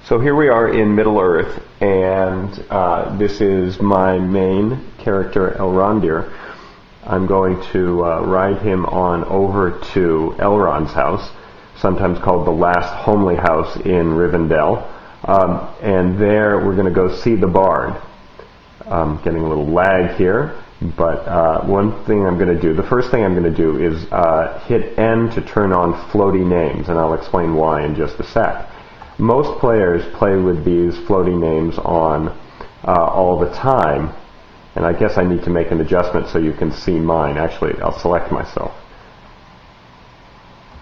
So here we are in Middle-earth, and this is my main character, Elrondir. I'm going to ride him on over to Elrond's house, sometimes called the last homely house in Rivendell, and there we're going to go see the bard. Getting a little lag here, but one thing I'm going to do, the first thing I'm going to do is hit N to turn on floaty names, and I'll explain why in just a sec. Most players play with these floaty names on all the time, and I guess I need to make an adjustment so you can see mine. Actually, I'll select myself.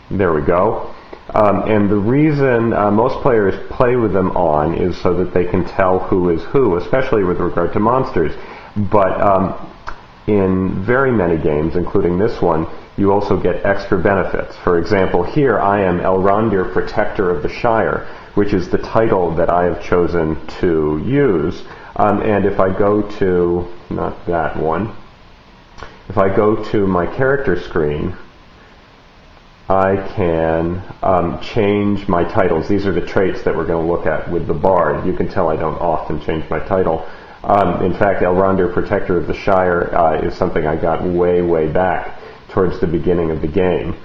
There we go. And the reason most players play with them on is so that they can tell who is who, especially with regard to monsters. But in very many games, including this one, you also get extra benefits. For example, here I am Elrondir, Protector of the Shire, which is the title that I have chosen to use. And if I go to, not that one, if I go to my character screen, I can change my titles. These are the traits that we're going to look at with the bard. You can tell I don't often change my title. In fact, Elrondir, Protector of the Shire, is something I got way, way back towards the beginning of the game.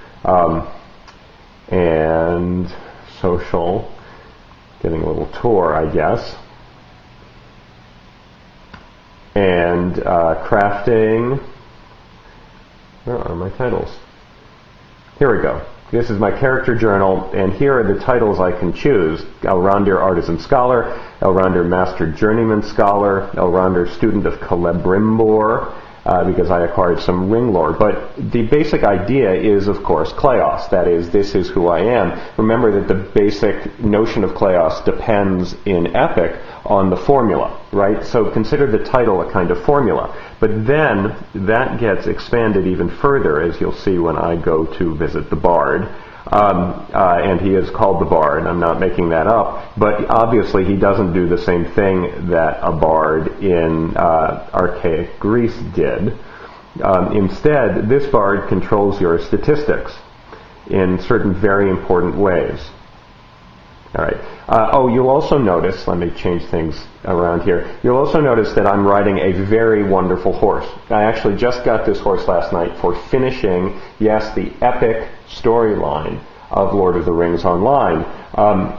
And social, getting a little tour, I guess. And crafting, where are my titles? Here we go. This is my character journal, and here are the titles I can choose. Elrondir, Artisan Scholar, Elrondir, Master Journeyman Scholar, Elrondir, Student of Celebrimbor, because I acquired some ring lore. But the basic idea is, of course, kleos. That is, this is who I am. Remember that the basic notion of kleos depends in Epic on the formula, right? So consider the title a kind of formula. But then that gets expanded even further, as you'll see when I go to visit the bard. And he is called the bard. I'm not making that up. But obviously he doesn't do the same thing that a bard in archaic Greece did. Instead, this bard controls your statistics in certain very important ways. All right. You'll also notice, let me change things around here. You'll also notice that I'm riding a very wonderful horse. I actually just got this horse last night for finishing, yes, the epic storyline of Lord of the Rings Online.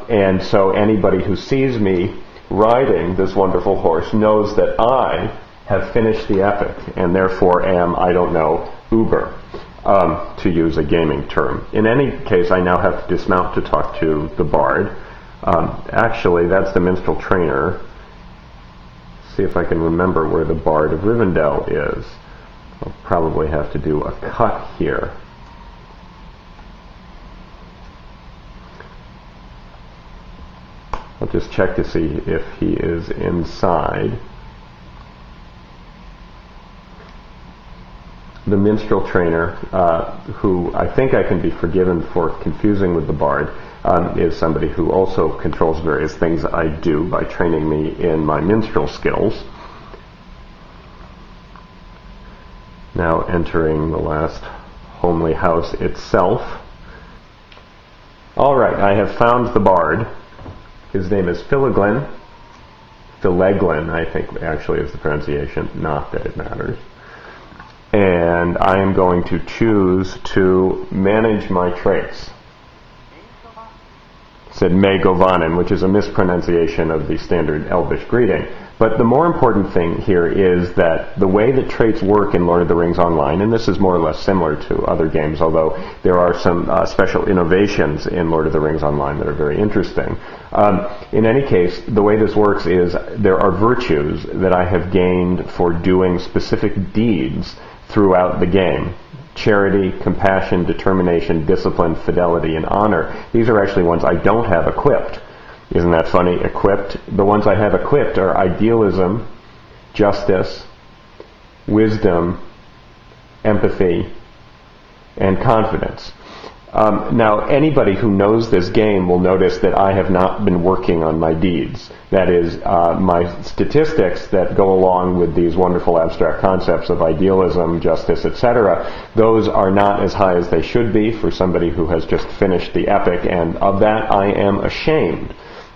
And so anybody who sees me riding this wonderful horse knows that I have finished the epic and therefore am, I don't know, uber, to use a gaming term. In any case, I now have to dismount to talk to the bard. Actually, that's the minstrel trainer. See if I can remember where the Bard of Rivendell is. I'll probably have to do a cut here. I'll just check to see if he is inside. The minstrel trainer, who I think I can be forgiven for confusing with the bard, is somebody who also controls various things I do by training me in my minstrel skills. Now entering the last homely house itself. All right, I have found the bard. His name is Phileglin. Phileglin, I think actually is the pronunciation, not that it matters. And I am going to choose to manage my traits. Said Me Govanen, which is a mispronunciation of the standard Elvish greeting. But the more important thing here is that the way that traits work in Lord of the Rings Online, and this is more or less similar to other games, although there are some special innovations in Lord of the Rings Online that are very interesting. In any case, the way this works is there are virtues that I have gained for doing specific deeds throughout the game. Charity, compassion, determination, discipline, fidelity, and honor. These are actually ones I don't have equipped. Isn't that funny? Equipped. The ones I have equipped are idealism, justice, wisdom, empathy, and confidence. Now, anybody who knows this game will notice that I have not been working on my deeds. That is, my statistics that go along with these wonderful abstract concepts of idealism, justice, etc., those are not as high as they should be for somebody who has just finished the epic, and of that I am ashamed.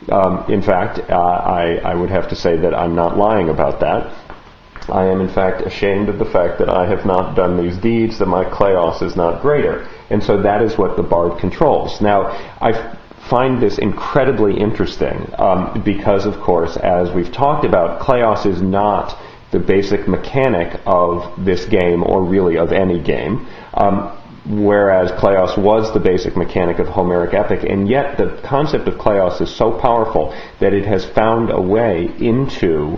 In fact, I would have to say that I'm not lying about that. I am in fact ashamed of the fact that I have not done these deeds, that my kleos is not greater. And so that is what the bard controls. Now, I find this incredibly interesting because, of course, as we've talked about, kleos is not the basic mechanic of this game, or really of any game, whereas kleos was the basic mechanic of Homeric epic, and yet the concept of kleos is so powerful that it has found a way into,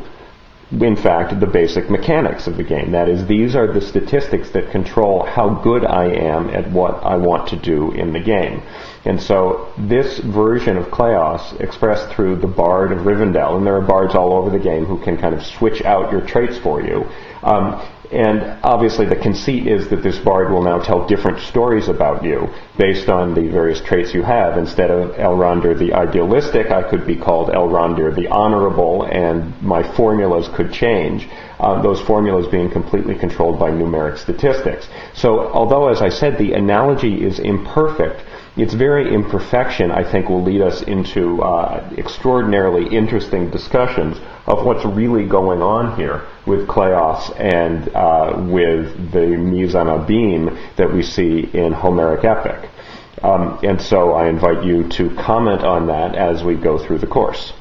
in fact, the basic mechanics of the game. That is, these are the statistics that control how good I am at what I want to do in the game. And so this version of kleos, expressed through the Bard of Rivendell, and there are bards all over the game who can kind of switch out your traits for you, and obviously the conceit is that this bard will now tell different stories about you based on the various traits you have. Instead of Elrondr the idealistic, I could be called Elrondr the honorable, and my formulas could change, those formulas being completely controlled by numeric statistics. So although, as I said, the analogy is imperfect, its very imperfection, I think, will lead us into extraordinarily interesting discussions of what's really going on here with kleos and with the mise en abîme that we see in Homeric epic. And so I invite you to comment on that as we go through the course.